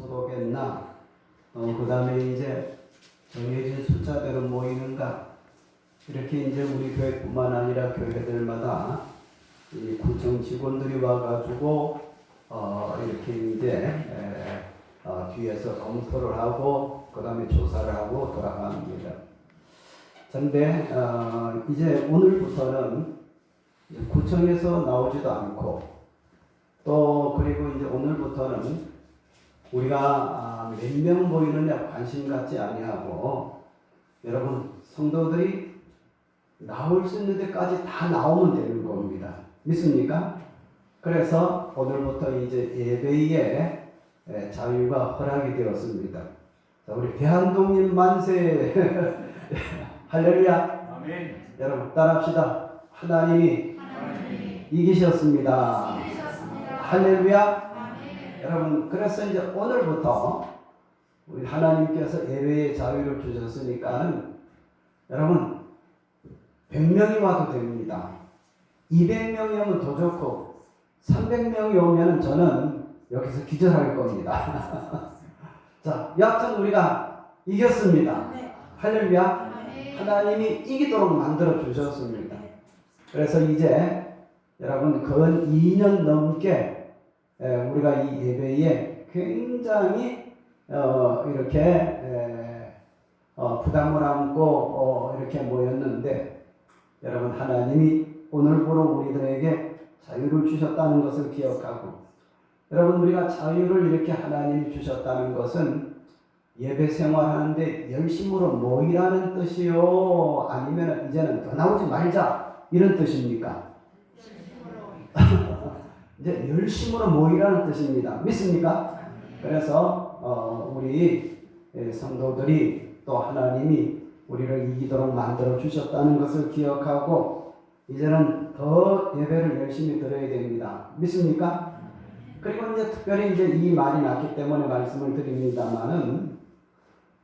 소독했나? 그 다음에 이제 정해진 숫자대로 모이는가? 이렇게 이제 우리 교회뿐만 아니라 교회들마다 이 구청 직원들이 와가지고 이렇게 이제 뒤에서 검토를 하고 그 다음에 조사를 하고 돌아갑니다. 그런데 이제 오늘부터는 이제 구청에서 나오지도 않고 또 그리고 이제 오늘부터는 우리가 몇 명 모이느냐 관심 갖지 아니하고 여러분 성도들이 나올 수 있는 데까지 다 나오면 되는 겁니다. 믿습니까? 그래서 오늘부터 이제 예배의 자유가 허락이 되었습니다. 자, 우리 대한독립 만세. 할렐루야. 아멘. 여러분 따라합시다. 하나님이 이기셨습니다. 할렐루야. 여러분 그래서 이제 오늘부터 우리 하나님께서 예배의 자유를 주셨으니까는 여러분 100명이 와도 됩니다. 200명이 오면 더 좋고 300명이 오면 저는 여기서 기절할 겁니다. 자, 여하튼 우리가 이겼습니다. 할렐루야. 하나님이 이기도록 만들어 주셨습니다. 그래서 이제 여러분 근 2년 넘게 우리가 이 예배에 굉장히 이렇게 부담을 안고 이렇게 모였는데 여러분 하나님이 오늘부로 우리들에게 자유를 주셨다는 것을 기억하고 여러분 우리가 자유를 이렇게 하나님이 주셨다는 것은 예배 생활하는데 열심으로 모이라는 뜻이요? 아니면 이제는 더 나오지 말자 이런 뜻입니까? 이제 열심으로 모이라는 뜻입니다. 믿습니까? 그래서 우리 성도들이 또 하나님이 우리를 이기도록 만들어 주셨다는 것을 기억하고 이제는 더 예배를 열심히 드려야 됩니다. 믿습니까? 그리고 이제 특별히 이제 이 말이 났기 때문에 말씀을 드립니다만은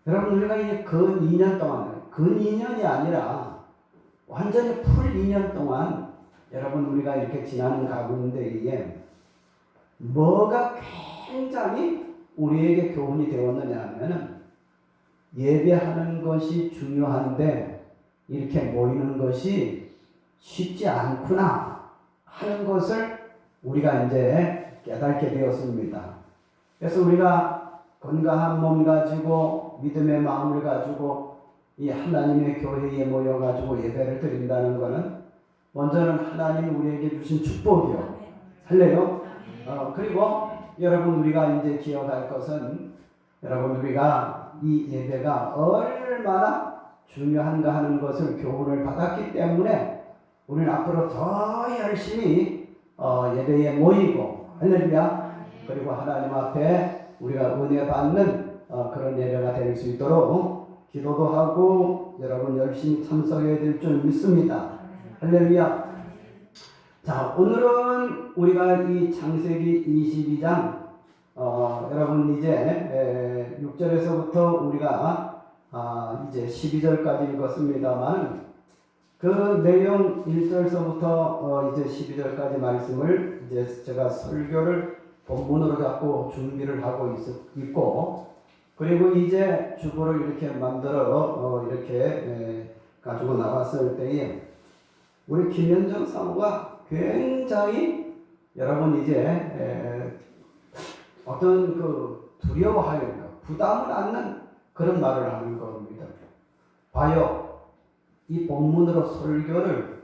여러분 우리가 이제 근 2년 동안 근 2년이 아니라 완전히 풀 2년 동안 여러분 우리가 이렇게 지나는 가운데에 뭐가 굉장히 우리에게 교훈이 되었느냐 하면은 예배하는 것이 중요한데 이렇게 모이는 것이 쉽지 않구나 하는 것을 우리가 이제 깨닫게 되었습니다. 그래서 우리가 건강한 몸 가지고 믿음의 마음을 가지고 이 하나님의 교회에 모여가지고 예배를 드린다는 것은 먼저는 하나님이 우리에게 주신 축복이요. 할래요? 그리고 여러분 우리가 이제 기억할 것은 여러분 우리가 이 예배가 얼마나 중요한가 하는 것을 교훈을 받았기 때문에 우리는 앞으로 더 열심히 예배에 모이고 할렐루야. 그리고 하나님 앞에 우리가 은혜 받는 그런 예배가 될 수 있도록 기도도 하고 여러분 열심히 참석해야 될 줄 믿습니다. 할렐루야. 자, 오늘은 우리가 이 창세기 22장 여러분 이제 6절에서부터 우리가 이제 12절까지 읽었습니다만 그 내용 1절서부터 이제 12절까지 말씀을 이제 제가 설교를 본문으로 갖고 준비를 하고 있고 그리고 이제 주보를 이렇게 만들어 이렇게 가지고 나왔을 때에 우리 김현정 사모가 굉장히 여러분 이제 어떤 그 두려워하니까 부담을 안는 그런 말을 하는 겁니다. 봐요. 이 본문으로 설교를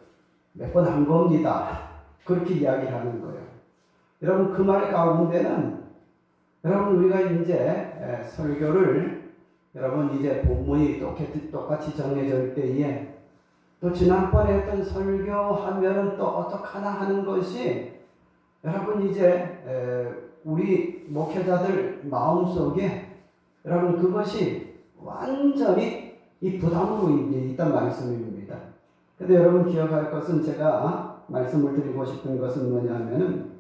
몇 번 한 겁니다. 그렇게 이야기를 하는 거예요. 여러분 그 말 가운데는 여러분 우리가 이제 설교를 여러분 이제 본문이 똑같이 정해질 때에 또 지난번에 했던 설교하면은 또 어떡하나 하는 것이 여러분 이제 우리 목회자들 마음속에 여러분 그것이 완전히 이 부담으로 있단 말씀입니다. 근데 여러분 기억할 것은 제가 말씀을 드리고 싶은 것은 뭐냐면은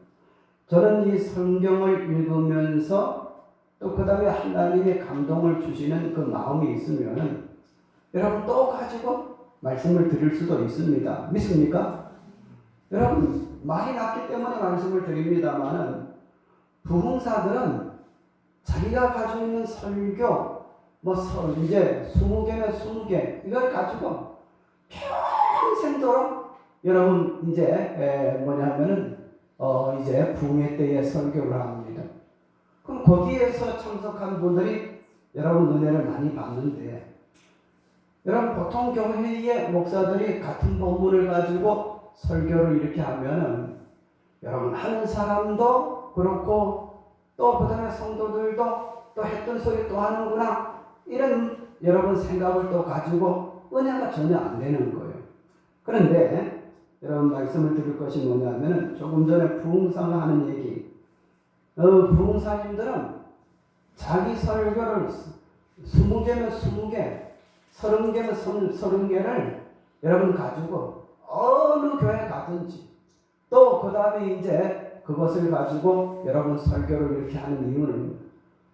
저는 이 성경을 읽으면서 또 그 다음에 하나님의 감동을 주시는 그 마음이 있으면은 여러분 또 가지고 말씀을 드릴 수도 있습니다. 믿습니까? 여러분 말이 났기 때문에 말씀을 드립니다만은 부흥사들은 자기 자기가 가지고 있는 설교 이제 20개면 20개 이걸 가지고 평생도록 여러분 이제 뭐냐면은 이제 부흥회 때에 설교를 합니다. 그럼 거기에서 참석한 분들이 여러분 은혜를 많이 받는데, 여러분 보통 교회의 목사들이 같은 본문을 가지고 설교를 이렇게 하면은 여러분 하는 사람도 그렇고 또 그 다음에 성도들도 또 했던 소리 또 하는구나 이런 여러분 생각을 또 가지고 은혜가 전혀 안 되는 거예요. 그런데 여러분 말씀을 드릴 것이 뭐냐면은 조금 전에 부흥사가 하는 얘기, 부흥사님들은 자기 설교를 20개면 20개, 30개면 30개를 여러분 가지고 어느 교회 가든지 또 그 다음에 이제 그것을 가지고 여러분 설교를 이렇게 하는 이유는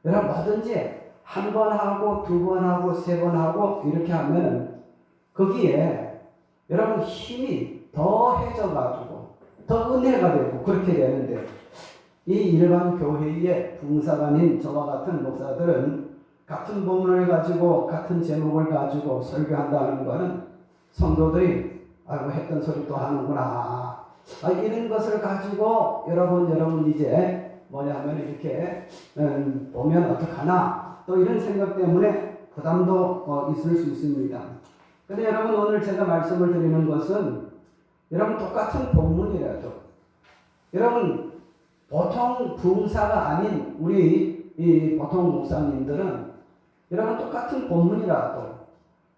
여러분 뭐든지 한 번 하고 두 번 하고 세 번 하고 이렇게 하면은 거기에 여러분 힘이 더해져 가지고 더 은혜가 되고 그렇게 되는데, 이 일반 교회의 부흥사관인 저와 같은 목사들은 같은 본문을 가지고 같은 제목을 가지고 설교한다는 것은 성도들이 아이고 했던 소리 또 하는구나 이런 것을 가지고 여러분 이제 뭐냐면 이렇게 보면 어떡하나 또 이런 생각 때문에 부담도 있을 수 있습니다. 근데 여러분 오늘 제가 말씀을 드리는 것은 여러분 똑같은 본문이라도 여러분 보통 부흥사가 아닌 우리 이 보통 목사님들은 여러분 똑같은 본문이라도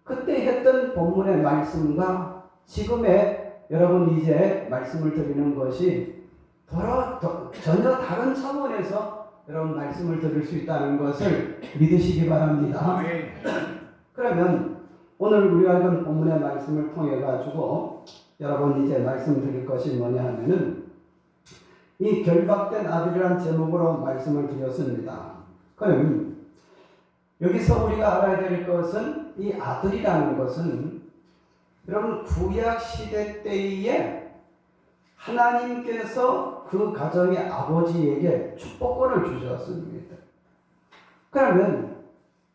그때 했던 본문의 말씀과 지금의 여러분 이제 말씀을 드리는 것이 전혀 다른 차원에서 여러분 말씀을 드릴 수 있다는 것을 믿으시기 바랍니다. 그러면 오늘 우리가 읽은 본문의 말씀을 통해 가지고 여러분 이제 말씀드릴 것이 뭐냐 하면은 이 결박된 아들이란 제목으로 말씀을 드렸습니다. 그럼 여기서 우리가 알아야 될 것은 이 아들이라는 것은 여러분 구약 시대 때에 하나님께서 그 가정의 아버지에게 축복권을 주셨습니다. 그러면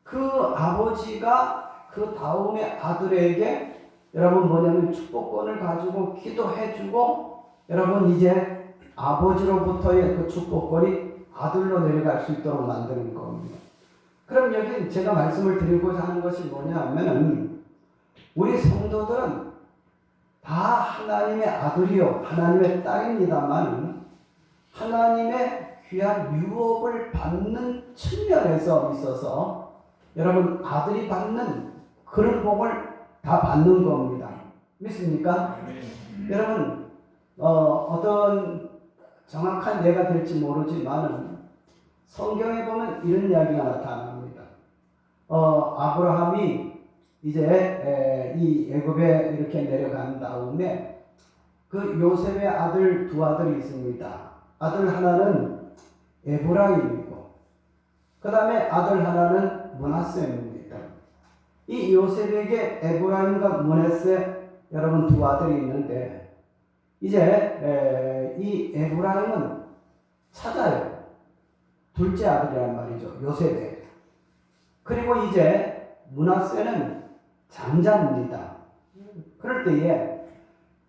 그 아버지가 그 다음에 아들에게 여러분 뭐냐면 축복권을 가지고 기도해주고 여러분 이제 아버지로부터의 그 축복권이 아들로 내려갈 수 있도록 만드는 겁니다. 그럼 여기 제가 말씀을 드리고자 하는 것이 뭐냐 하면은 우리 성도들은 다 하나님의 아들이요 하나님의 딸입니다만 하나님의 귀한 유업을 받는 측면에서 있어서 여러분 아들이 받는 그런 복을 다 받는 겁니다. 믿습니까? 여러분 어떤 정확한 예가 될지 모르지만 성경에 보면 이런 이야기가 나타납니다. 아브라함이 이제 이 애굽에 이렇게 내려간 다음에 그 요셉의 아들 두 아들이 있습니다. 아들 하나는 에브라임이고 그 다음에 아들 하나는 므낫세입니다. 이 요셉에게 에브라임과 므낫세 여러분 두 아들이 있는데 이제 이 에브라임은 찾아요. 둘째 아들이란 말이죠. 요셉에. 그리고 이제 므낫세는 장자입니다. 그럴 때에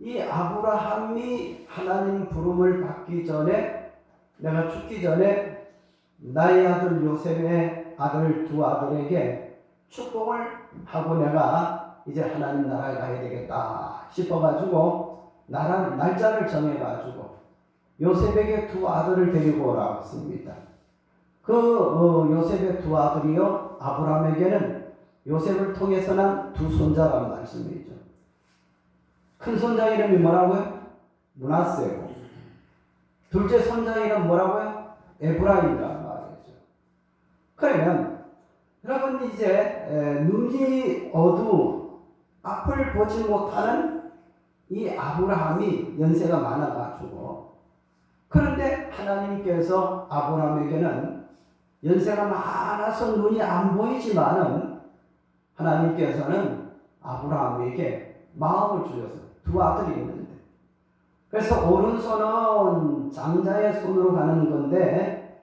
이 아브라함이 하나님 부름을 받기 전에 내가 죽기 전에 나의 아들 요셉의 아들 두 아들에게 축복을 하고 내가 이제 하나님 나라에 가야 되겠다 싶어가지고 날짜를 정해가지고 요셉에게 두 아들을 데리고 오라고 했습니다. 그 요셉의 두 아들이요 아브라함에게는 요셉을 통해서 난 두 손자란 말씀이죠. 큰 손자 이름이 뭐라고요? 므낫세고 둘째 손자 이름 뭐라고요? 에브라임이란 말이죠. 그러면 여러분 이제 눈이 어두워 앞을 보지 못하는 이 아브라함이 연세가 많아가지고 그런데 하나님께서 아브라함에게는 연세가 많아서 눈이 안 보이지만은 하나님께서는 아브라함에게 마음을 주셔서 두 아들이 있는데 오른손은 장자의 손으로 가는 건데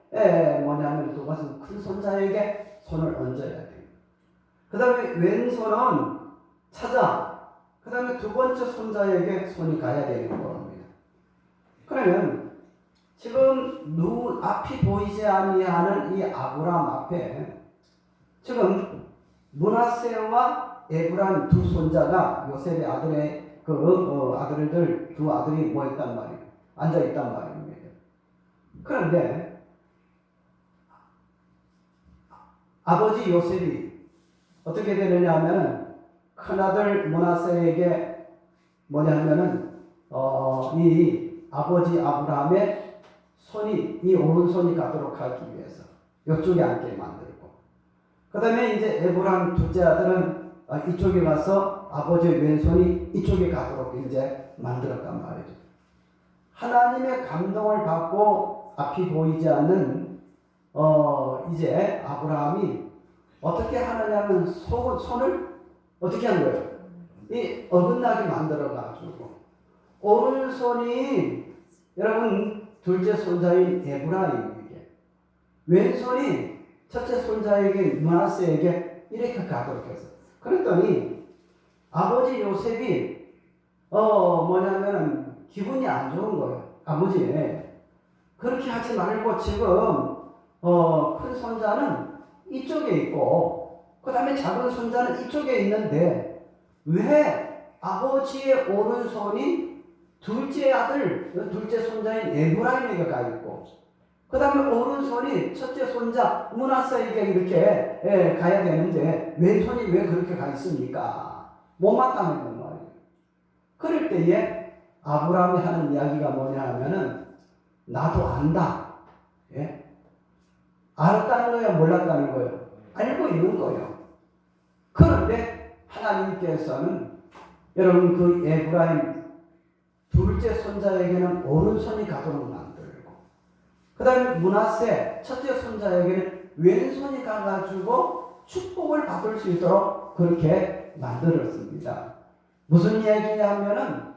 뭐냐면 그것은 그것은 큰 손자에게 손을 얹어야 돼요. 그 다음에 왼손은 찾아. 그 다음에 두 번째 손자에게 손이 가야 되는 겁니다. 그러면 지금 앞이 보이지 아니하는 이 아브라함 앞에 지금 므낫세와 에브라임 두 손자가 요셉의 아들의 아들들 두 아들이 뭐 있단 말이에요. 앉아 있단 말입니다. 그런데 아버지 요셉이 어떻게 되느냐 하면은 큰아들 므낫세에게 뭐냐 하면은 이 아버지 아브라함의 손이 이 오른손이 가도록 하기 위해서 이쪽에 앉게 만들고, 그 다음에 이제 에브라임 둘째 아들은 이쪽에 가서 아버지의 왼손이 이쪽에 가도록 이제 만들었단 말이죠. 하나님의 감동을 받고 앞이 보이지 않는 이제 아브라함이 어떻게 하느냐면 손을 어떻게 한 거예요? 이 어긋나게 만들어 가지고 오른손이 여러분 둘째 손자인 에브라임에게, 왼손이 첫째 손자에게 므낫세에게 이렇게 가도록 했어요. 그랬더니 아버지 요셉이 뭐냐면은 기분이 안 좋은 거예요. 아버지 그렇게 하지 말고 지금 큰 손자는 이쪽에 있고 그 다음에 작은 손자는 이쪽에 있는데 왜 아버지의 오른손이 둘째 아들 둘째 손자인 에브라임에게 가 있고 그 다음에 오른손이 첫째 손자 므낫세에게 이렇게 가야 되는데 왼손이 왜 그렇게 가 있습니까? 못마땅한 말이에요. 그럴 때에 아브라함이 하는 이야기가 뭐냐 하면은 나도 안다. 예? 알았다는 거예요? 몰랐다는 거예요? 알고 있는 거예요. 그런데 하나님께서는 여러분 그 에브라임 둘째 손자에게는 오른손이 가도록 만들고 그 다음에 므낫세 첫째 손자에게는 왼손이 가가지고 축복을 받을 수 있도록 그렇게 만들었습니다. 무슨 이야기냐 하면은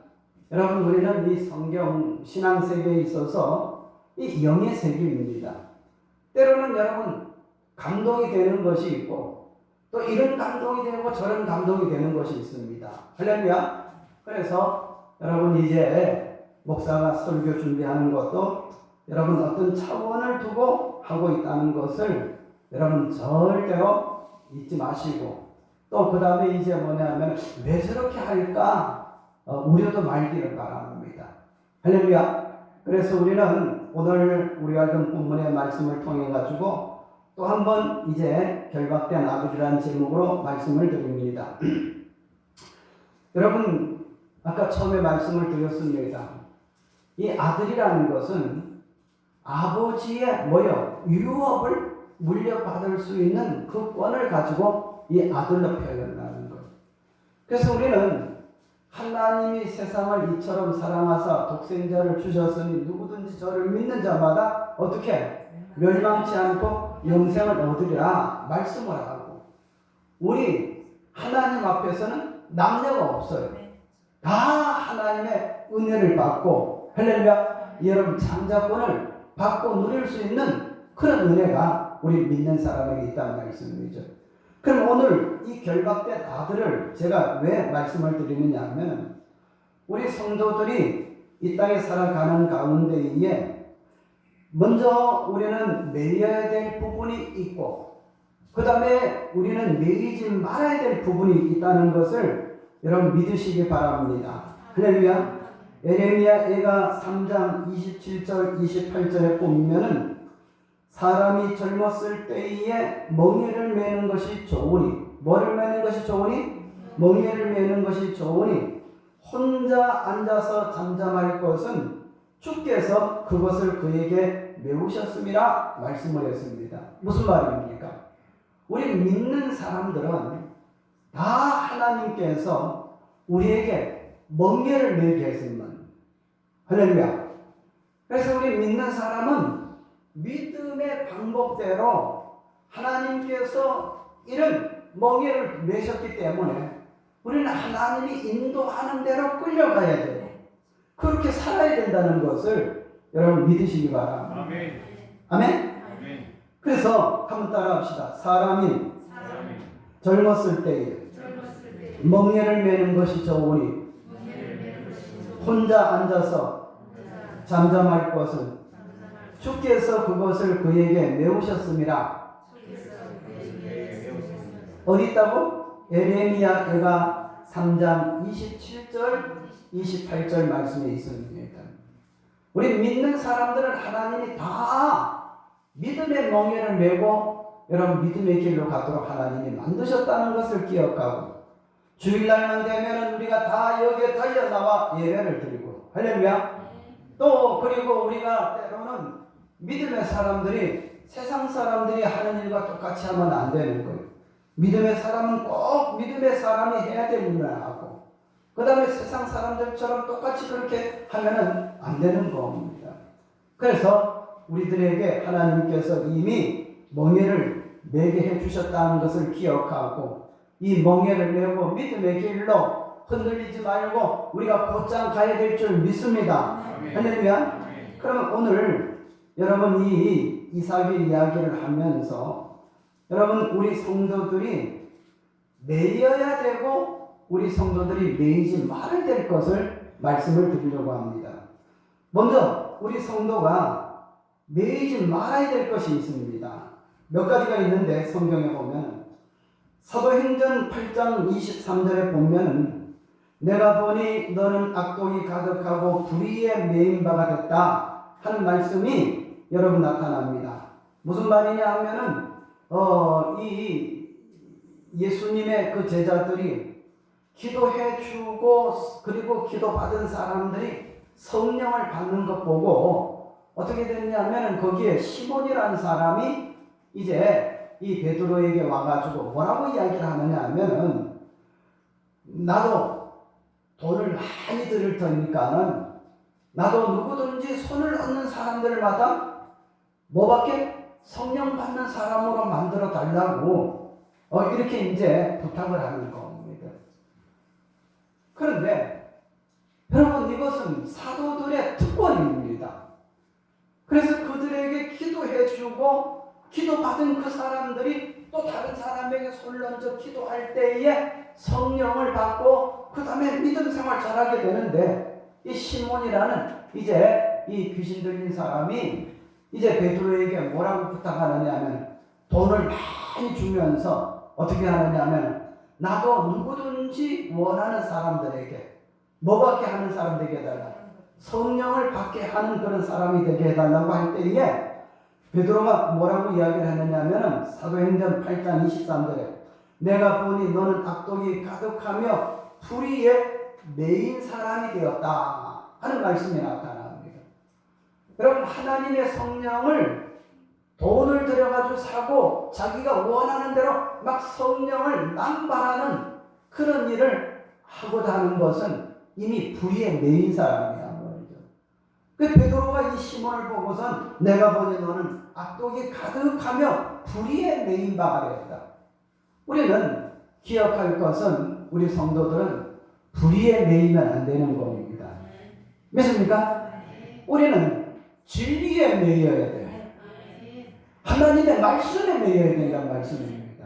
여러분 우리는 이 성경 신앙 세계에 있어서 이 영의 세계입니다. 때로는 여러분 감동이 되는 것이 있고 또 이런 감동이 되고 저런 감동이 되는 것이 있습니다. 할렐루야. 그래서 여러분 이제 목사가 설교 준비하는 것도 여러분 어떤 차원을 두고 하고 있다는 것을 여러분 절대로 잊지 마시고 또 그 다음에 이제 뭐냐면 왜 저렇게 할까 우려도 말기를 바랍니다. 할렐루야. 그래서 우리는 오늘 우리가 읽은 본문의 말씀을 통해 가지고 또 한 번 이제 결박된 아들이라는 제목으로 말씀을 드립니다. 여러분 아까 처음에 말씀을 드렸습니다. 이 아들이라는 것은 아버지의 유업을 물려받을 수 있는 그 권을 가지고 이 아들로 표현하는 거예요. 그래서 우리는 하나님이 세상을 이처럼 사랑하사 독생자를 주셨으니 누구든지 저를 믿는 자마다 어떻게 멸망치 않고 영생을 얻으리라 말씀을 하고, 우리 하나님 앞에서는 남녀가 없어요. 다 하나님의 은혜를 받고 할렐루야 여러분 창자권을 받고 누릴 수 있는 그런 은혜가 우리 믿는 사람에게 있다는 말씀이죠. 그럼 오늘 이 결박된 아들을 제가 왜 말씀을 드리느냐 하면 우리 성도들이 이 땅에 살아가는 가운데에 먼저 우리는 매여야 될 부분이 있고 그 다음에 우리는 매이지 말아야 될 부분이 있다는 것을 여러분 믿으시기 바랍니다. 할렐루야. 에레미야가 3장 27절 28절에 보면은 사람이 젊었을 때에 멍에를 매는 것이 좋으니 뭐를 매는 것이 좋으니 멍에를 매는 것이 좋으니 혼자 앉아서 잠잠할 것은 주께서 그것을 그에게 메우셨음이라 말씀을 했습니다. 무슨 말입니까? 우리 믿는 사람들은 다 하나님께서 우리에게 멍에를 매게 했으면 할렐루야. 그래서 우리 믿는 사람은 믿음의 방법대로 하나님께서 이런 멍에를 매셨기 때문에 우리는 하나님이 인도하는 대로 끌려가야 돼요. 그렇게 살아야 된다는 것을 여러분 믿으시기 바랍니다. 아멘. 아멘. 아멘. 그래서 한번 따라합시다. 사람이 젊었을 때에 멍에를 매는 것이 좋으니 혼자 앉아서 잠잠할 것은 주께서 그것을 그에게 메우셨음이라. 어디 있다고? 에레미야가 3장 27절 28절 말씀에 있습니다. 우리 믿는 사람들은 하나님이 다 믿음의 멍에를 메고 여러분 믿음의 길로 가도록 하나님이 만드셨다는 것을 기억하고, 주일날만 되면 우리가 다 여기에 달려 나와 예배를 드리고, 할렐루야. 또 그리고 우리가 때로는 믿음의 사람들이 세상 사람들이 하는 일과 똑같이 하면 안 되는 거예요. 믿음의 사람은 꼭 믿음의 사람이 해야 될 일을 하고, 그 다음에 세상 사람들처럼 똑같이 그렇게 하면은 안 되는 겁니다. 그래서 우리들에게 하나님께서 이미 멍에를 매게 해주셨다는 것을 기억하고, 이 멍에를 메고 믿음의 길로 흔들리지 말고 우리가 곧장 가야 될 줄 믿습니다. 할렐루야. 그러면 오늘 여러분 이 이삭의 이야기를 하면서 여러분 우리 성도들이 매여야 되고 우리 성도들이 매이지 말아야 될 것을 말씀을 드리려고 합니다. 먼저 우리 성도가 매이지 말아야 될 것이 있습니다. 몇 가지가 있는데 성경에 보면 사도행전 8장 23절에 보면 내가 보니 너는 악독이 가득하고 불의에 매인 바가 됐다 하는 말씀이 여러분 나타납니다. 무슨 말이냐 하면은 이 예수님의 그 제자들이 기도해 주고 그리고 기도받은 사람들이 성령을 받는 것 보고 어떻게 됐냐면은 거기에 시몬이라는 사람이 이제 이 베드로에게 와가지고 뭐라고 이야기를 하느냐 하면은 나도 돈을 많이 드릴 테니까는 나도 누구든지 손을 얹는 사람들마다 뭐밖에 성령 받는 사람으로 만들어 달라고 이렇게 이제 부탁을 하는 겁니다. 그런데 여러분 이것은 사도들의 특권입니다. 그래서 그들에게 기도해 주고 기도받은 그 사람들이 또 다른 사람에게 손을 얹어 기도할 때에 성령을 받고 그 다음에 믿음 생활 잘하게 되는데, 이 시몬이라는 이제 이 귀신 들린 사람이 이제 베드로에게 뭐라고 부탁하느냐 하면 돈을 많이 주면서 어떻게 하느냐 하면 나도 누구든지 원하는 사람들에게 뭐밖에 하는 사람 되게 해달라, 성령을 받게 하는 그런 사람이 되게 해달라고 할 때에 베드로가 뭐라고 이야기를 하느냐면 사도행전 8장 23절에 내가 보니 너는 악독이 가득하며 불의에 매인 사람이 되었다 하는 말씀이 나타납니다. 여러분 하나님의 성령을 돈을 들여가지고 사고 자기가 원하는 대로 막 성령을 남발하는 그런 일을 하고자 하는 것은 이미 불의에 매인 사람이야. 그 베드로가 이 시몬을 보고선 내가 보니 너는 악독이 가득하며 불의에 매인 바가 되었다. 우리는 기억할 것은 우리 성도들은 불의에 매이면 안 되는 겁니다. 믿습니까? 우리는 진리에 매여야 돼요. 하나님의 말씀에 매여야 된다는 말씀입니다.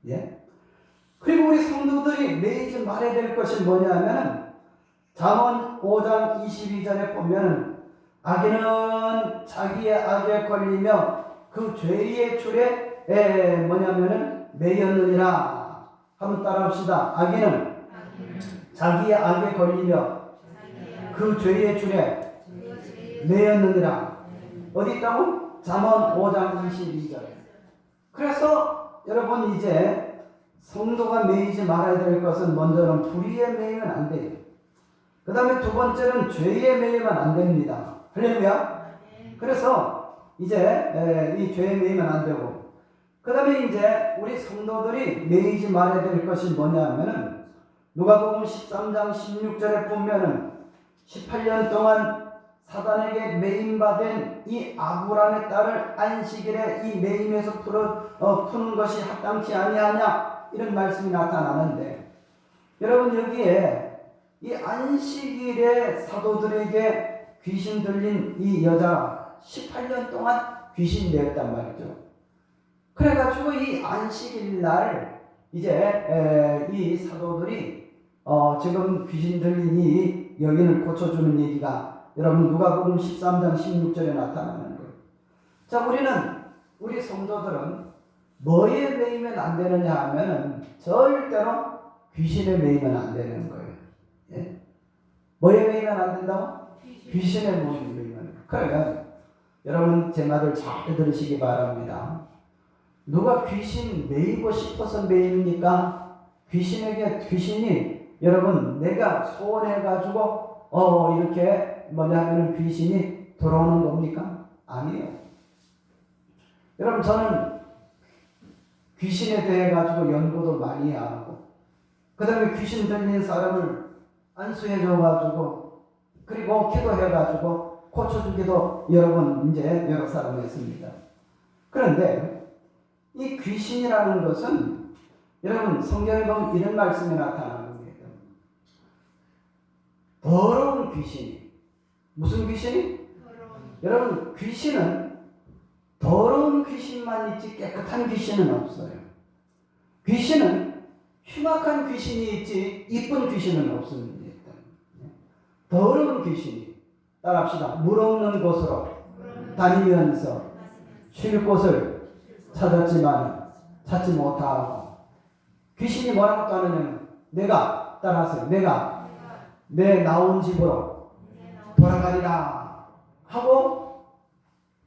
예? 그리고 우리 성도들이 매이지 말아야 될 것이 뭐냐면 잠언 5장 22절에 보면 악인은 자기의 악에 걸리며 그 죄의 줄에 뭐냐면은 매였느니라. 한번 따라합시다. 악인은 자기의 악에 걸리며 그 죄의 줄에 매였느니라. 어디 있다고? 잠언 5장 22절에. 그래서 여러분 이제 성도가 매이지 말아야 될 것은 먼저는 불의에 매이면 안 돼요. 그 다음에 두 번째는 죄에 매이면 안 됩니다. 할렐루야. 그래서 이제 이 죄에 매이면 안 되고, 그 다음에 이제 우리 성도들이 매이지 말아야 될 것이 뭐냐면은 누가복음 13장 16절에 보면은 18년 동안 사단에게 매임받은 이 아브라함의 딸을 안식일에 이 매임에서 푸는 것이 합당치 아니하냐 이런 말씀이 나타나는데, 여러분 여기에 이 안식일에 사도들에게 귀신 들린 이 여자가 18년 동안 귀신 되었단 말이죠. 그래가지고 이 안식일 날 이제 이 사도들이 지금 귀신 들린 이 여인을 고쳐주는 얘기가 여러분 누가복음 13장 16절에 나타나는 거예요. 자, 우리 성도들은 뭐에 매이면 안 되느냐 하면은 절대로 귀신에 매이면 안 되는 거예요. 예? 뭐에 매이면 안 된다고? 귀신에 매이면. 그러면 여러분 제 말을 잘 들으시기 바랍니다. 누가 귀신 매이고 싶어서 매입니까? 귀신이 여러분 내가 소원해가지고 이렇게 뭐냐면은 귀신이 돌아오는 겁니까? 아니에요. 여러분 저는 귀신에 대해 가지고 연구도 많이 하고 그 다음에 귀신 들린 사람을 안수해줘 가지고 그리고 기도해 가지고 고쳐주기도 여러분 이제 여러 사람이 했습니다. 그런데 이 귀신이라는 것은 여러분 성경에 보면 이런 말씀이 나타납니다. 더러운 귀신이. 무슨 귀신이? 여러분 귀신은 더러운 귀신만 있지 깨끗한 귀신은 없어요. 귀신은 흉악한 귀신이 있지 이쁜 귀신은 없습니다. 더러운 귀신이. 따라합시다. 물 없는 곳으로 다니면서 쉴 곳을 찾았지만 찾지 못하고 귀신이 뭐라고 떠느냐면 내가 따라하세요. 내가 내 나온 집으로 돌아가리라 하고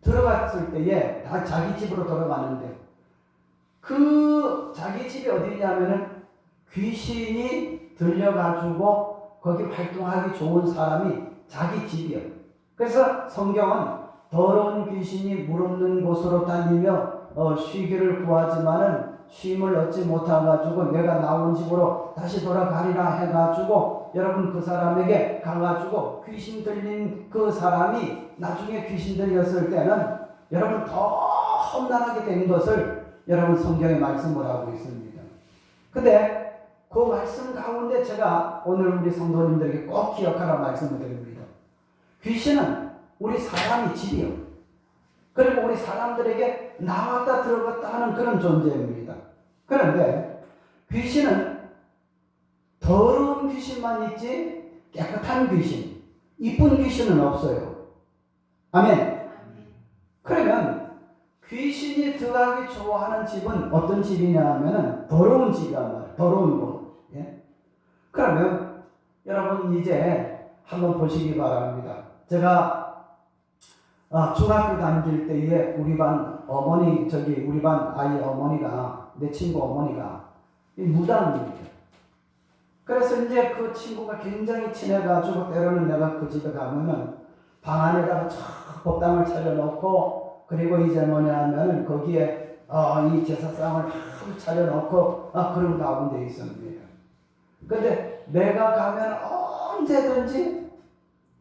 들어갔을 때에 다 자기 집으로 돌아가는데 그 자기 집이 어디냐면은 귀신이 들려가지고 거기 활동하기 좋은 사람이 자기 집이요. 그래서 성경은 더러운 귀신이 물 없는 곳으로 다니며 쉬기를 구하지만은 쉼을 얻지 못해가지고 내가 나온 집으로 다시 돌아가리라 해가지고 여러분 그 사람에게 가가지고 귀신 들린 그 사람이 나중에 귀신 들렸을 때는 여러분 더 험난하게 된 것을 여러분 성경에 말씀을 하고 있습니다. 근데 그 말씀 가운데 제가 오늘 우리 성도님들에게 꼭 기억하라 말씀을 드립니다. 귀신은 우리 사람이 집이요. 그리고 우리 사람들에게 나왔다 들어갔다 하는 그런 존재입니다. 그런데 귀신은 더러운 귀신만 있지 깨끗한 귀신, 이쁜 귀신은 없어요. 아멘. 그러면 귀신이 들어가기 좋아하는 집은 어떤 집이냐 하면은 더러운 집이란 말이에요. 더러운 곳. 예? 그러면 여러분 이제 한번 보시기 바랍니다. 제가 중학교 다닐 때에 우리 반 어머니 우리 반 아이 어머니가 내 친구 어머니가 무당입니다. 그래서 이제 그 친구가 굉장히 친해가지고 때로는 내가 그 집에 가면은 방 안에다가 법당을 차려놓고 그리고 이제 뭐냐면은 거기에 이 제사상을 다 차려놓고 그런 가운데 있습니다. 근데 내가 가면 언제든지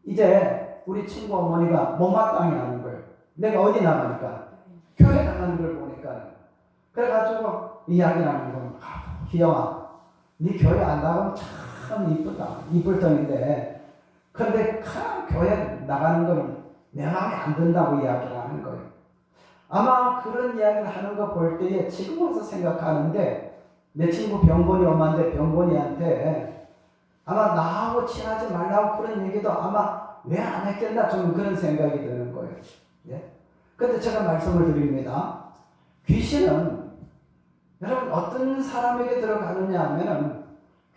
이제 우리 친구 어머니가 못마땅해 하는 거예요. 내가 어디 나가니까 교회 나가는 걸 보니까 그래가지고 이야기를 하는 거예요. 희영아 네 교회 안 나가면 참 이쁘다. 이쁠 터인데 그런데 교회 나가는 거는 내 마음에 안 든다고 이야기를 하는 거예요. 아마 그런 이야기를 하는 거 볼 때에 지금 와서 생각하는데 내 친구 병곤이 엄마인데 병곤이한테 아마 나하고 친하지 말라고 그런 얘기도 아마 왜 안 했겠나 좀 그런 생각이 드는 거예요. 예? 근데 제가 말씀을 드립니다. 귀신은 여러분 어떤 사람에게 들어가느냐 하면은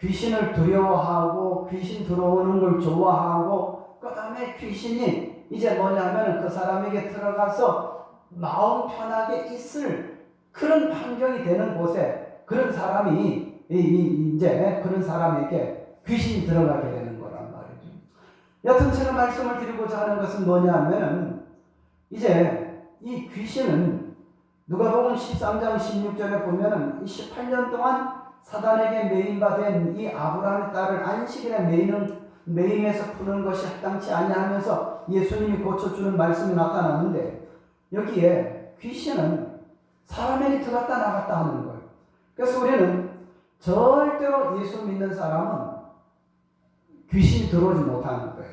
귀신을 두려워하고 귀신 들어오는 걸 좋아하고 그 다음에 귀신이 이제 뭐냐면 그 사람에게 들어가서 마음 편하게 있을 그런 환경이 되는 곳에 그런 사람이 이제 그런 사람에게 귀신이 들어가게 되는 거란 말이죠. 여튼 제가 말씀을 드리고자 하는 것은 뭐냐면 이제 이 귀신은 누가복음 13장 16절에 보면은 18년 동안 사단에게 매임받은 이 아브라함의 딸을 안식일에 매임해서 푸는 것이 합당치 아니하면서 예수님이 고쳐주는 말씀이 나타나는데 여기에 귀신은 사람에게 들어갔다 나갔다 하는 거예요. 그래서 우리는 절대로 예수 믿는 사람은 귀신이 들어오지 못하는 거예요.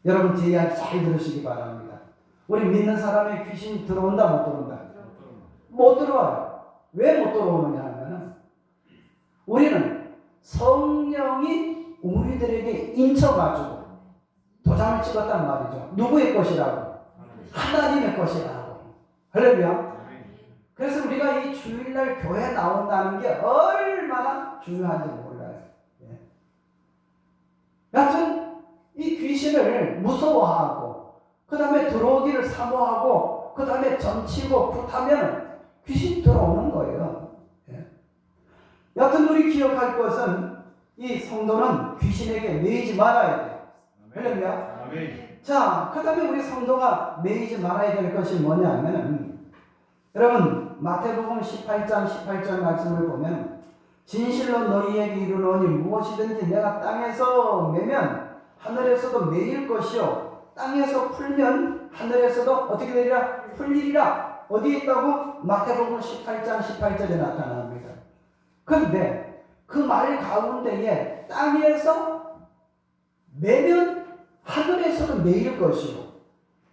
여러분 제 이야기 잘 들으시기 바랍니다. 우리 믿는 사람의 귀신이 들어온다 못 들어온다? 못 들어와요. 왜 못 들어오느냐 하면 우리는 성령이 우리들에게 인쳐가지고 도장을 찍었단 말이죠. 누구의 것이라고? 하나님의 것이라고. 할렐루야. 그래서 우리가 이 주일날 교회 나온다는 게 얼마나 중요한지 몰라요. 예. 여하튼 이 귀신을 무서워하고 그 다음에 들어오기를 사모하고 그 다음에 점치고 굿하면 귀신 들어오는 거예요. 예. 여하튼 우리 기억할 것은 이 성도는 귀신에게 매이지 말아야 돼요. 할렐루야. 자, 그 다음에 우리 성도가 매이지 말아야 될 것이 뭐냐면은 여러분 마태복음 18장 18절 말씀을 보면 진실로 너희에게 이르노니 무엇이든지 내가 땅에서 매면 하늘에서도 매일 것이요 땅에서 풀면 하늘에서도 어떻게 되리라? 풀리리라. 어디에 있다고? 마태복음 18장 18절에 나타납니다. 그런데 그 말 가운데에 땅에서 매면 하늘에서도 매일 것이요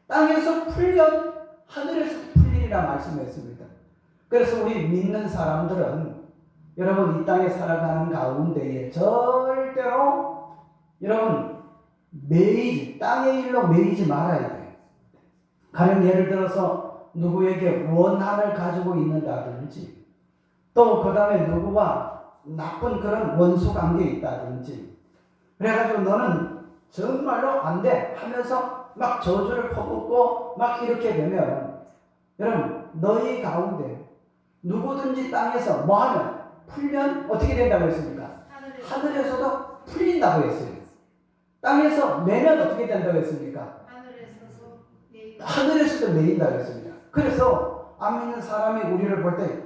땅에서 풀면 하늘에서도 풀리리라 말씀했습니다. 그래서 우리 믿는 사람들은 여러분 이 땅에 살아가는 가운데에 절대로 여러분 땅의 일로 매이지 말아야 돼요. 가령 예를 들어서 누구에게 원한을 가지고 있는다든지 또 그 다음에 누구와 나쁜 그런 원수 관계에 있다든지 그래가지고 너는 정말로 안 돼 하면서 막 저주를 퍼붓고 막 이렇게 되면 여러분 너희 가운데 누구든지 땅에서 뭐 하면 풀면 어떻게 된다고 했습니까? 하늘에서도 풀린다고 했어요. 땅에서 매면 어떻게 된다고 했습니까? 하늘에서도 매인다고 했습니다. 그래서 안 믿는 사람이 우리를 볼 때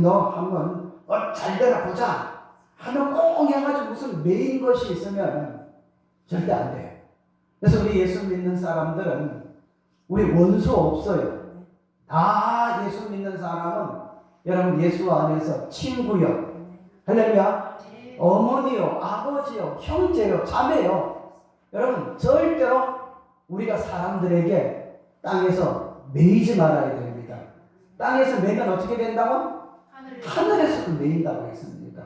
너 한번 잘 되나 보자 하면 꼭 해가지고 무슨 매인 것이 있으면 절대 안 돼요. 그래서 우리 예수 믿는 사람들은 우리 원수 없어요. 다 예수 믿는 사람은 여러분 예수 안에서 친구요. 할렐루야. 어머니요, 아버지요, 형제요, 자매요. 여러분 절대로 우리가 사람들에게 땅에서 매이지 말아야 됩니다. 땅에서 매면 어떻게 된다고? 하늘에서도 매인다고 했습니다.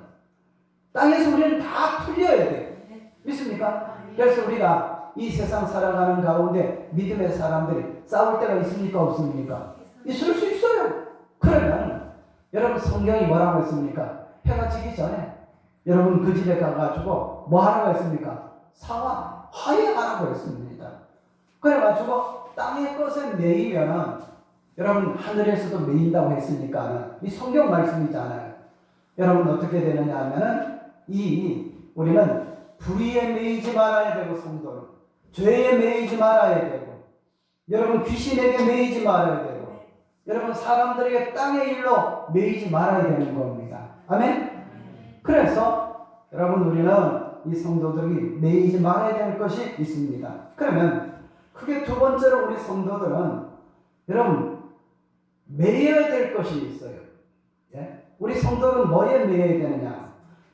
땅에서 우리는 다 풀려야 돼요. 믿습니까? 그래서 우리가 이 세상 살아가는 가운데 믿음의 사람들이 싸울 때가 있습니까? 없습니까? 있을 수 있어요. 그러면 여러분 성경이 뭐라고 했습니까? 해가 지기 전에 여러분 그 집에 가가지고 뭐 하라고 했습니까? 화해하라고 했습니다. 그래가지고 땅의 것에 매이면 여러분 하늘에서도 매인다고 했으니까 이 성경 말씀이잖아요. 여러분 어떻게 되느냐 하면은 우리는 불의에 매이지 말아야 되고 성도는 죄에 매이지 말아야 되고 여러분 귀신에게 매이지 말아야 되고 여러분 사람들에게 땅의 일로 매이지 말아야 되는 겁니다. 아멘? 그래서 여러분 우리는 이 성도들이 매이지 말아야 될 것이 있습니다. 그러면 크게 두 번째로 우리 성도들은 여러분 매여야 될 것이 있어요. 예? 우리 성도는 뭐에 매여야 되느냐?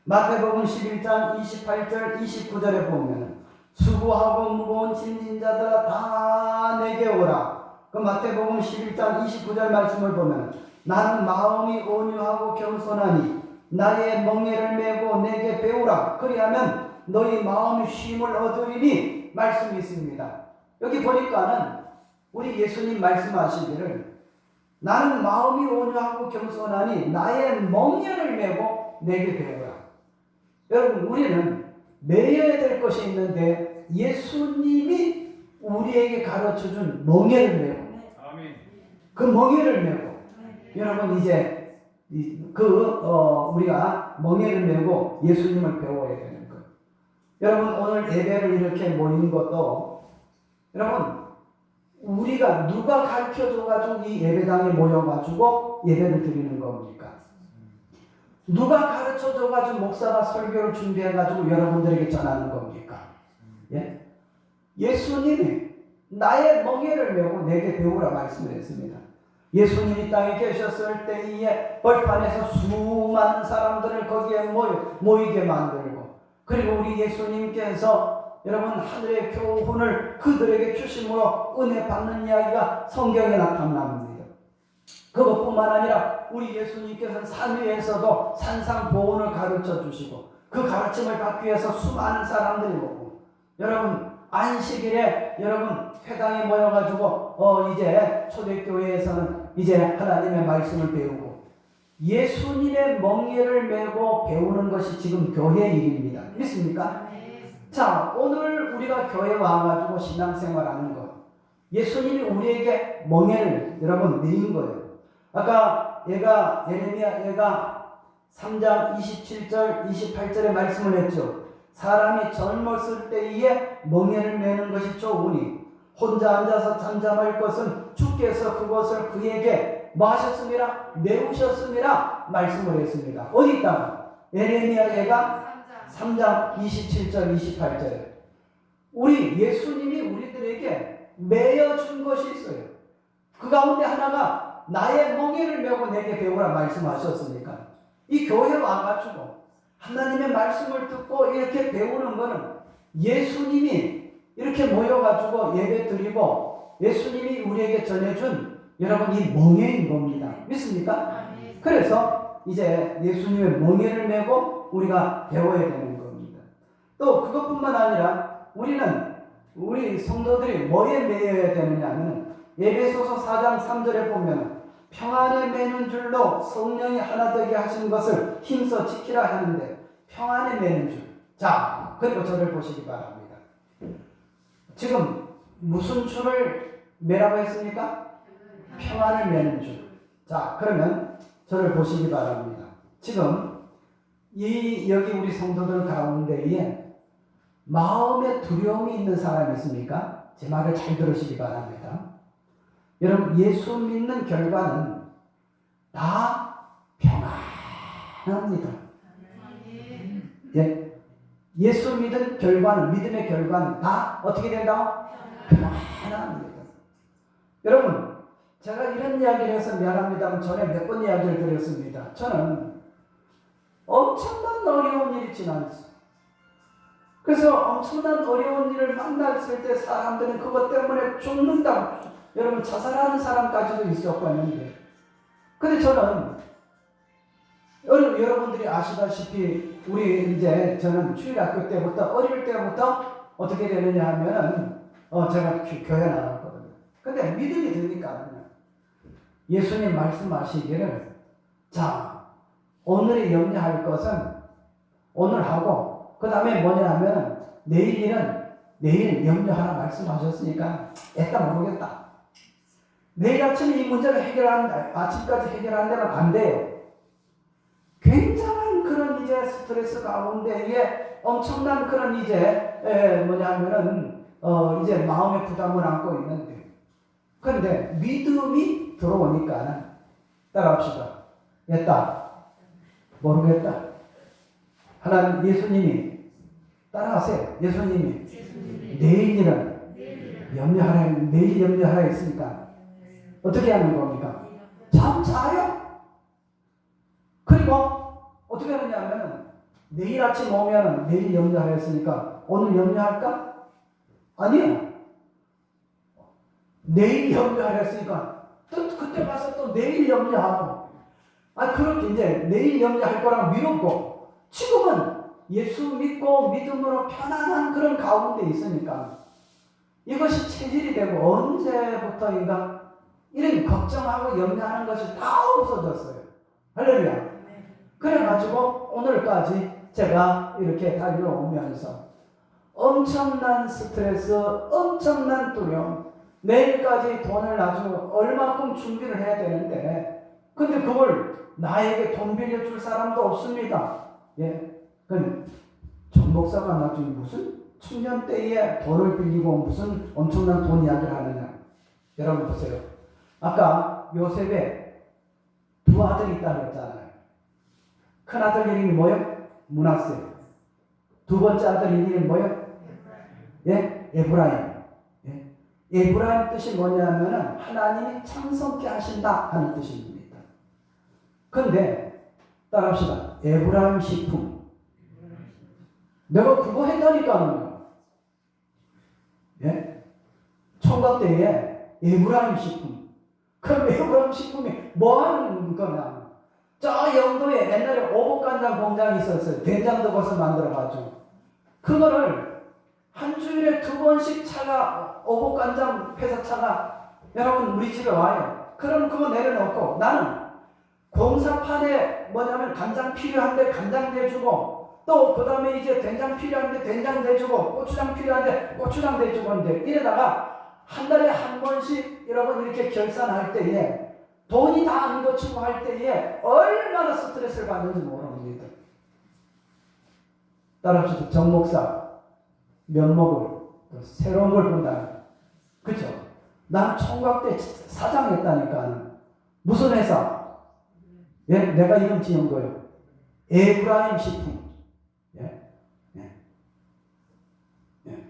마태복음 11장 28절 29절에 보면 수고하고 무거운 짐진 자들아 다 내게 오라. 그 마태복음 11장 29절 말씀을 보면 나는 마음이 온유하고 겸손하니 나의 멍에를 메고 내게 배우라. 그리하면 너희 마음이 쉼을 얻으리니 말씀이 있습니다. 여기 보니까는 우리 예수님 말씀하시기를 나는 마음이 온유하고 겸손하니 나의 멍에를 메고 내게 배우라. 여러분 우리는 매여야 될 것이 있는데 예수님이 우리에게 가르쳐준 멍에를 메고 그 멍에를 메고 여러분 이제 우리가 멍에를 메고 예수님을 배워야 되는 거예요. 여러분 오늘 예배를 이렇게 모인 것도 여러분 우리가 누가 가르쳐줘가지고 이 예배당에 모여가지고 예배를 드리는 겁니까? 누가 가르쳐줘가지고 목사가 설교를 준비해가지고 여러분들에게 전하는 겁니까? 예? 예수님이 나의 멍에를 메고 내게 배우라 말씀을 했습니다. 예수님이 땅에 계셨을 때에 벌판에서 수많은 사람들을 거기에 모이게 만들고 그리고 우리 예수님께서 여러분 하늘의 교훈을 그들에게 주심으로 은혜 받는 이야기가 성경에 나타납니다. 그것뿐만 아니라 우리 예수님께서는 산 위에서도 산상보훈을 가르쳐 주시고 그 가르침을 받기 위해서 수많은 사람들이 오고 여러분 안식일에 여러분 회당에 모여가지고 이제 초대교회에서는 이제 하나님의 말씀을 배우고 예수님의 멍에를 메고 배우는 것이 지금 교회 일입니다. 믿습니까? 자, 오늘 우리가 교회 와가지고 신앙생활하는 것 예수님이 우리에게 멍에를 여러분 내린 거예요. 아까 예레미야 얘가 3장 27절 28절에 말씀을 했죠. 사람이 젊었을 때에 멍에를 메는 것이 좋으니 혼자 앉아서 잠잠할 것은 주께서 그것을 그에게 뭐 하셨습니다? 메우셨습니다. 말씀을 했습니다. 어디 있다가? 예레미야 얘가 3장 27절 28절에 우리 예수님이 우리들에게 메어준 것이 있어요. 그 가운데 하나가 나의 멍에를 메고 내게 배우라 말씀하셨으니까 이 교회 와가지고 하나님의 말씀을 듣고 이렇게 배우는 것은 예수님이 이렇게 모여가지고 예배 드리고 예수님이 우리에게 전해준 여러분 이 멍에인 겁니다. 믿습니까? 그래서 이제 예수님의 멍에를 메고 우리가 배워야 되는 겁니다. 또 그것뿐만 아니라 우리 성도들이 뭐에 매여야 되느냐 하면 에베소서 4장 3절에 보면 평안에 매는 줄로 성령이 하나 되게 하신 것을 힘써 지키라 하는데 평안에 매는 줄. 자, 그리고 저를 보시기 바랍니다. 지금 무슨 줄을 매라고 했습니까? 평안을 매는 줄. 자, 그러면 저를 보시기 바랍니다. 지금 여기 우리 성도들 가운데에 마음에 두려움이 있는 사람이 있습니까? 제 말을 잘 들으시기 바랍니다. 여러분 예수 믿는 결과는 다 평안합니다. 예, 예수 믿은 결과는 믿음의 결과는 다 어떻게 된다? 평안합니다. 여러분 제가 이런 이야기를 해서 미안합니다만 전에 몇 번 이야기를 드렸습니다. 저는 엄청난 어려운 일이 지났어요. 그래서 엄청난 어려운 일을 만났을 때 사람들은 그것 때문에 죽는다. 여러분 자살하는 사람까지도 있었고 했는데 근데 저는 여러분들이 아시다시피 우리 이제 저는 주일학교 때부터 어릴 때부터 어떻게 되느냐 하면은 제가 교회 나갔거든요. 근데 믿음이 드니까 예수님 말씀하시기를 자 오늘에 염려할 것은 오늘 하고 그 다음에 뭐냐 하면 내일 일은 내일 염려하라 말씀하셨으니까 애따 모르겠다. 내일 아침에 이 문제를 아침까지 해결하는 안 돼요. 굉장한 그런 이제 스트레스 가운데에 엄청난 그런 이제 뭐냐면은 이제 마음의 부담을 안고 있는데 그런데 믿음이 들어오니까는 따라합시다. 애따 모르겠다. 하나님 예수님이 따라하세요. 예수님이 내일 일은 염려하라 내일 염려하라 했으니까 어떻게 하는 겁니까? 잠 자요. 그리고 어떻게 하느냐 하면 내일 아침 오면 내일 염려하라 했으니까 오늘 염려할까? 아니요. 내일 염려하라 했으니까 또 그때 가서 또 내일 염려하고 그렇게 이제 내일 염려할 거라고 미뤘고 지금은 예수 믿고 믿음으로 편안한 그런 가운데 있으니까 이것이 체질이 되고 언제부터인가 이런 걱정하고 염려하는 것이 다 없어졌어요. 할렐루야. 그래가지고 오늘까지 제가 이렇게 달려오면서 엄청난 스트레스, 엄청난 두려움, 내일까지 돈을 아주 얼마큼 준비를 해야 되는데 근데 그걸 나에게 돈 빌려줄 사람도 없습니다. 예. 그럼 전 목사가 나중에 무슨 청년 때에 돈을 빌리고 무슨 엄청난 돈 이야기를 하느냐. 여러분 보세요. 아까 요셉의 두 아들이 있다고 했잖아요. 큰 아들 이름이 뭐예요? 므낫세. 두 번째 아들 이름이 뭐예요? 예? 에브라임. 예? 에브라임 뜻이 뭐냐면은 하나님이 창성케 하신다 하는 뜻입니다. 그런데 따라합시다. 에브라임 식품. 내가 그거 했다니까요. 예? 총각 때에 에브라임 식품. 그 매운 식품이 뭐 하는 거냐? 저 영도에 옛날에 오복간장 공장이 있었어요. 된장도 벌써 만들어가지고. 그거를 한 주일에 2번씩 차가, 오복간장 회사 차가 여러분 우리 집에 와요. 그럼 그거 내려놓고 나는 공사판에 뭐냐면 간장 필요한데 간장 내주고, 또 그 다음에 이제 된장 필요한데 된장 내주고, 고추장 필요한데 고추장 내주고 하는데, 이러다가 한 달에 한 번씩 여러분 이렇게 결산할 때에 돈이 다 안 거치고 할 때에 얼마나 스트레스를 받는지 모릅니다. 따라합시다. 정목사 면목을 새로운 걸 본다. 그죠? 난 총각 때 사장했다니까. 무슨 회사? 예? 내가 이름 지은 거예요. 에브라임 식품. 예? 예. 예.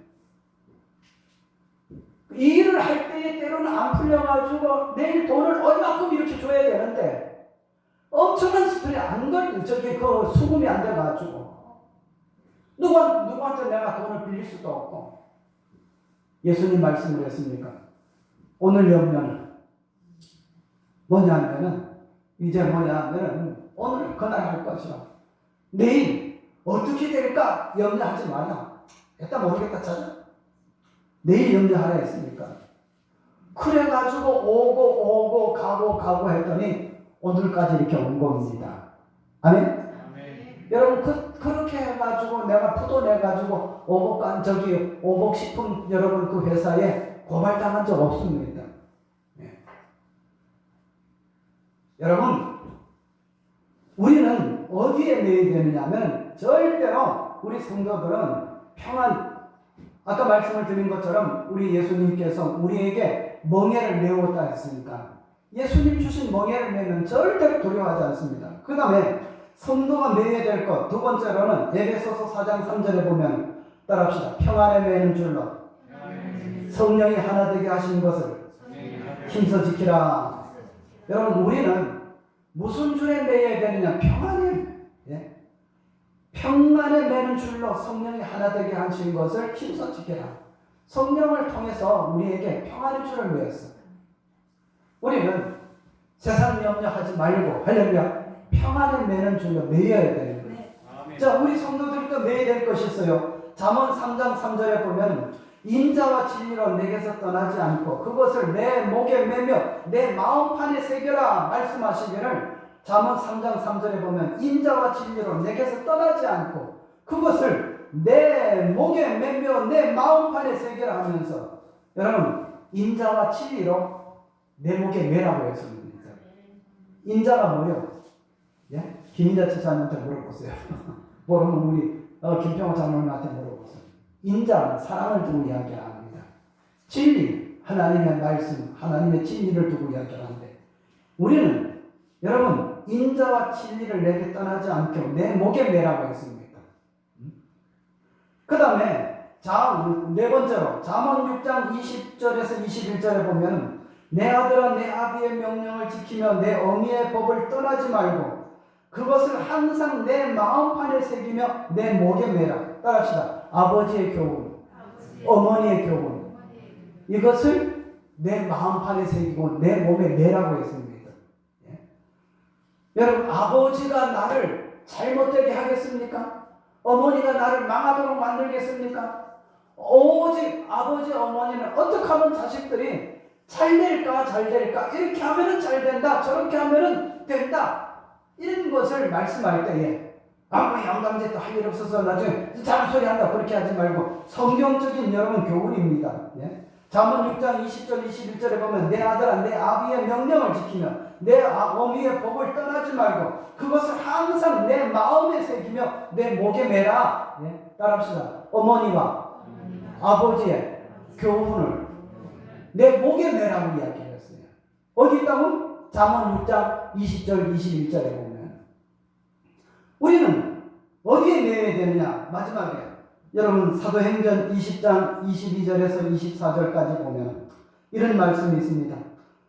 이 일을 할 때에 때로는 안 풀려가지고 내일 돈을 얼마큼 이렇게 줘야 되는데 엄청난 스트레스 안 걸려. 저기 그 수금이 안 돼가지고 누구한테 내가 돈을 빌릴 수도 없고. 예수님 말씀을 했습니까? 오늘 염려는 뭐냐면은 이제 뭐냐면은 오늘 그날 할 것이라. 내일 어떻게 될까 염려하지 마라. 일단 모르겠다 찾아. 내일 염려하라 했으니까. 그래가지고 오고 가고 했더니 오늘까지 이렇게 온 겁니다. 아멘? 아멘. 여러분 그렇게 해가지고 내가 푸도내가지고 오복식품 여러분 그 회사에 고발당한 적 없습니다. 네. 여러분 우리는 어디에 매여야 되느냐면 절대로 우리 성도들은 평안, 아까 말씀을 드린 것처럼 우리 예수님께서 우리에게 멍에를 메웠다 했으니까 예수님 주신 멍에를 메면 절대로 두려워하지 않습니다. 그 다음에 성도가 메야 될 것, 두 번째로는 에베소서 4장 3절에 보면 따라합시다. 평안에 매는 줄로 성령이 하나 되게 하신 것을 힘써 지키라. 여러분 우리는 무슨 줄에 매야 되느냐? 평안에, 예? 평안에 매는 줄로 성령이 하나 되게 하신 것을 힘써 지켜라. 성령을 통해서 우리에게 평안의 줄을 매었어. 우리는 세상 염려하지 말고 할렐루야 평안에 매는 줄로 매여야 되는 거예요. 자, 우리 성도들도 매야 될 것이 있어요. 잠언 3장 3절에 보면 인자와 진리로 내게서 떠나지 않고 그것을 내 목에 매며 내 마음판에 새겨라 말씀하시기를, 잠언 3장 3절에 보면 인자와 진리로 내게서 떠나지 않고 그것을 내 목에 매며 내 마음판에 새겨라 하면서, 여러분 인자와 진리로 내 목에 매라고 했습니다. 인자가 뭐예요? 예? 김인자 집사님한테 물어보세요. 모르면 우리 김평호 장로님한테 물어보세요. 인자는 사랑을 두고 이야기합니다. 진리, 하나님의 말씀, 하나님의 진리를 두고 이야기하는데 우리는 여러분 인자와 진리를 내게 떠나지 않게 내 목에 매라고 했습니다. 그 다음에 네 번째로 잠언 6장 20절에서 21절에 보면 내 아들아 내 아비의 명령을 지키며 내 어미의 법을 떠나지 말고 그것을 항상 내 마음판에 새기며 내 목에 매라. 따라합시다. 아버지의 교훈, 어머니의 교훈, 이것을 내 마음판에 새기고 내 몸에 매라고 했습니다. 예? 여러분 아버지가 나를 잘못되게 하겠습니까? 어머니가 나를 망하도록 만들겠습니까? 오직 아버지 어머니는 어떻게 하면 자식들이 잘 될까 이렇게 하면은 잘 된다, 저렇게 하면은 된다, 이런 것을 말씀할 때에 아무 영감제 또 할 일 없어서 나중에 잔소리 한다 그렇게 하지 말고 성경적인 여러분 교훈입니다. 예? 잠언 6장 20절 21절에 보면 내 아들아 내 아비의 명령을 지키며 내 어미의 법을 떠나지 말고 그것을 항상 내 마음에 새기며 내 목에 매라. 예? 따라합시다. 어머니와 아버지의 교훈을 내 목에 매라고 이야기했어요. 어디 있다고? 잠언 6장 20절 21절에 보면 우리는 어디에 매여야 되느냐? 마지막에 여러분 사도행전 20장 22절에서 24절까지 보면 이런 말씀이 있습니다.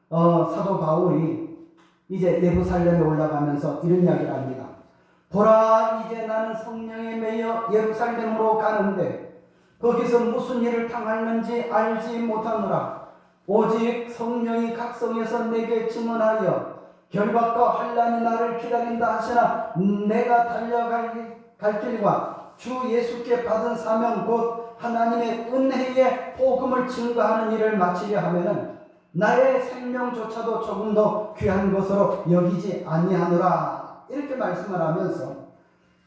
사도 바울이 이제 예루살렘에 올라가면서 이런 이야기를 합니다. 보라 이제 나는 성령에 매여 예루살렘으로 가는데 거기서 무슨 일을 당하는지 알지 못하노라. 오직 성령이 각성해서 내게 증언하여 결박과 환난이 나를 기다린다 하시나 내가 갈 길과 주 예수께 받은 사명 곧 하나님의 은혜의 복음을 증거하는 일을 마치려 하면은 나의 생명조차도 조금 더 귀한 것으로 여기지 아니하노라. 이렇게 말씀을 하면서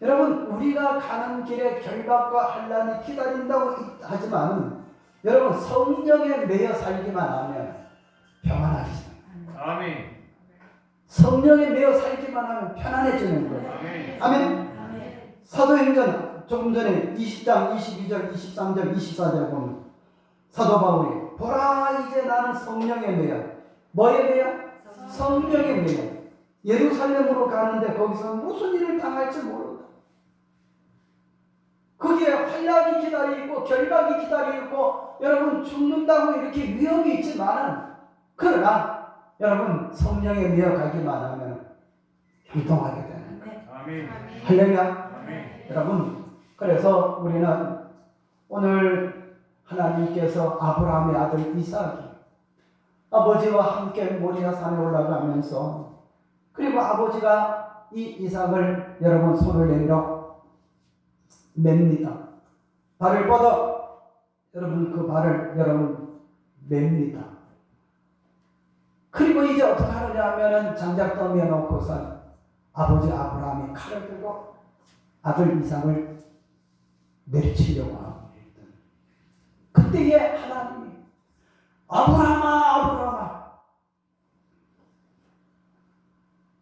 여러분 우리가 가는 길에 결박과 환난이 기다린다고 하지만 여러분 성령에 매여 살기만 하면 평안하시죠. 아멘. 성령에 매여 살기만 하면 편안해지는 거예요. 아멘. 아멘. 사도행전 조금 전에 20장 22절 23절 24절 보면 사도 바울이 보라 이제 나는 성령에 매여 뭐에 매여? 성령에 매여 예루살렘으로 가는데 거기서 무슨 일을 당할지 모른다. 거기에 환난이 기다리고 결박이 기다리고 여러분 죽는다고 이렇게 위험이 있지만은 그러나 여러분 성령에 매여 가기만 하면 형통하게 되는 거예요. 아멘. 할렐루야. 아멘. 여러분 그래서 우리는 오늘 하나님께서 아브라함의 아들 이삭이 아버지와 함께 모리아 산에 올라가면서 그리고 아버지가 이 이삭을 여러분 손을 내밀어 맵니다. 발을 뻗어 여러분 그 발을 여러분 맵니다. 그리고 이제 어떻게 하느냐 하면은 장작더미에 놓고서 아버지 아브라함이 칼을 들고 아들 이삭을 내리치려고 하고 그때에 하나님이 아브라함아 아브라함아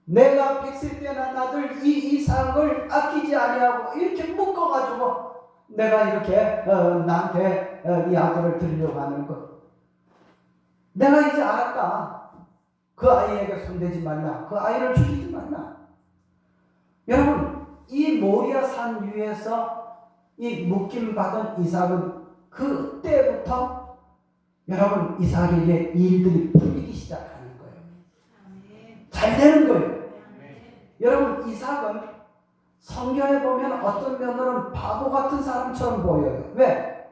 내가 100세 때 난 아들 이 이삭을 아끼지 아니하고 이렇게 묶어가지고 내가 이렇게 나한테 이 아들을 드리려고 하는 것 내가 이제 알았다. 그 아이에게 손대지 말라. 그 아이를 죽이지 말라. 여러분 이 모리아 산 위에서 이 묶임받은 이삭은 그때부터 여러분 이삭에게 일들이 풀리기 시작하는 거예요. 잘 되는 거예요. 여러분 이삭은 성경에 보면 어떤 면으로는 바보 같은 사람처럼 보여요. 왜?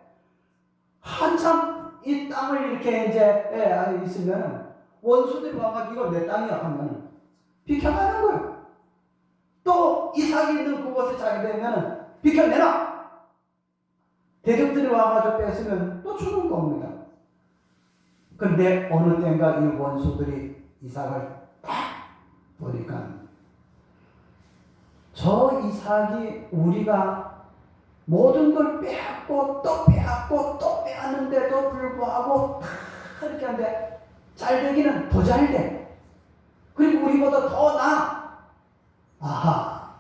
한참 이 땅을 이렇게 이제 있으면 원수들이 와가지고 이거 내 땅이야 하면 비켜가는 거예요. 또 이삭이 있는 그곳에 자게 되면 비켜내라. 대적들이 와가지고 뺏으면 또 죽는 겁니다. 그런데 어느 때인가 이 원수들이 이삭을 딱 보니까 저 이삭이 우리가 모든 걸 빼앗고 또 빼앗고 또 빼앗는데도 불구하고 다 이렇게 하는데 잘 되기는 더 잘 돼. 그리고 우리보다 더 나아. 아하,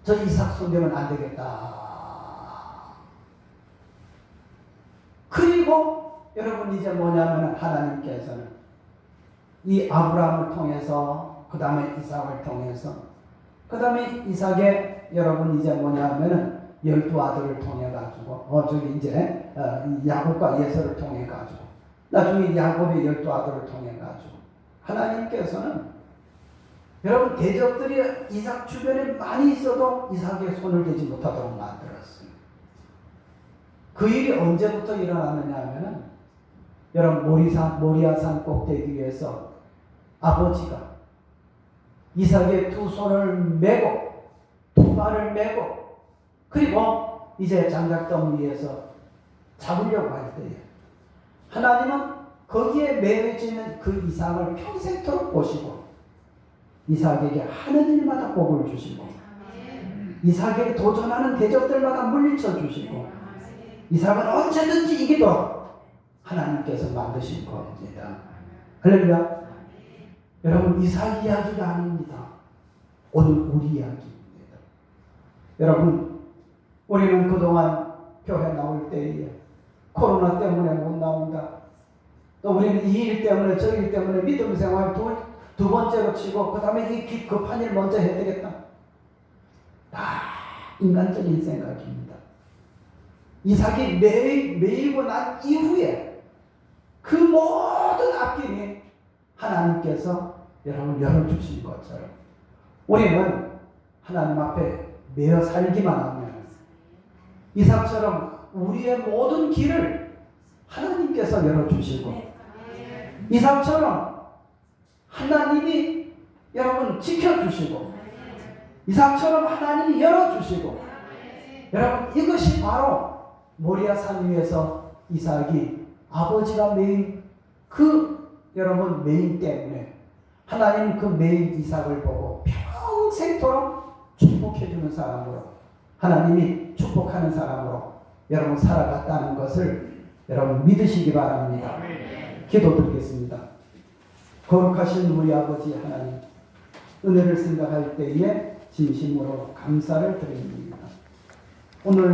저 이삭 손대면 안 되겠다. 그리고 여러분 이제 뭐냐면 하나님께서는 이 아브라함을 통해서 그 다음에 이삭을 통해서 그 다음에 이삭의 여러분 이제 뭐냐면은 12아들을 통해 가지고 저기 이제 야곱과 예서를 통해 가지고 나중에 야곱의 12아들을 통해 가지고 하나님께서는 여러분 대적들이 이삭 주변에 많이 있어도 이삭의 손을 대지 못하도록 만들었어요. 그 일이 언제부터 일어났느냐 하면은 여러분 모리아산 꼭대기 위에서 아버지가 이삭의 두 손을 메고 두 발을 메고 그리고 이제 장작더미 위에서 잡으려고 할 때에 하나님은 거기에 매여지는 그 이삭을 평생토록 보시고 이삭에게 하는 일마다 복을 주시고 이삭에게 도전하는 대적들마다 물리쳐 주시고 이삭은 언제든지 이기도록 하나님께서 만드신 겁니다. 할렐루야. 여러분 이삭 이야기가 아닙니다. 오늘 우리 이야기입니다. 여러분 우리는 그동안 교회 나올 때에 코로나 때문에 못 나온다. 또 우리는 이 일 때문에 저 일 때문에 믿음 생활 두 번째로 치고 그 다음에 이 급한 일 먼저 해야 되겠다. 다 인간적인 생각입니다. 이삭이 매이고 난 이후에 그 모든 앞길이 하나님께서 여러분 열어주신 것처럼 우리는 하나님 앞에 매여 살기만 하면 이삭처럼 우리의 모든 길을 하나님께서 열어주시고 이삭처럼 하나님이 여러분 지켜주시고 이삭처럼 하나님이 열어주시고 여러분 이것이 바로 모리아산 위에서 이삭이 아버지가 메인 여러분 메인 때문에 하나님 그 메인 이삭을 보고 평생토록 축복해주는 사람으로 하나님이 축복하는 사람으로 여러분 살아갔다는 것을 여러분 믿으시기 바랍니다. 기도드리겠습니다. 거룩하신 우리 아버지 하나님, 은혜를 생각할 때에 진심으로 감사를 드립니다. 오늘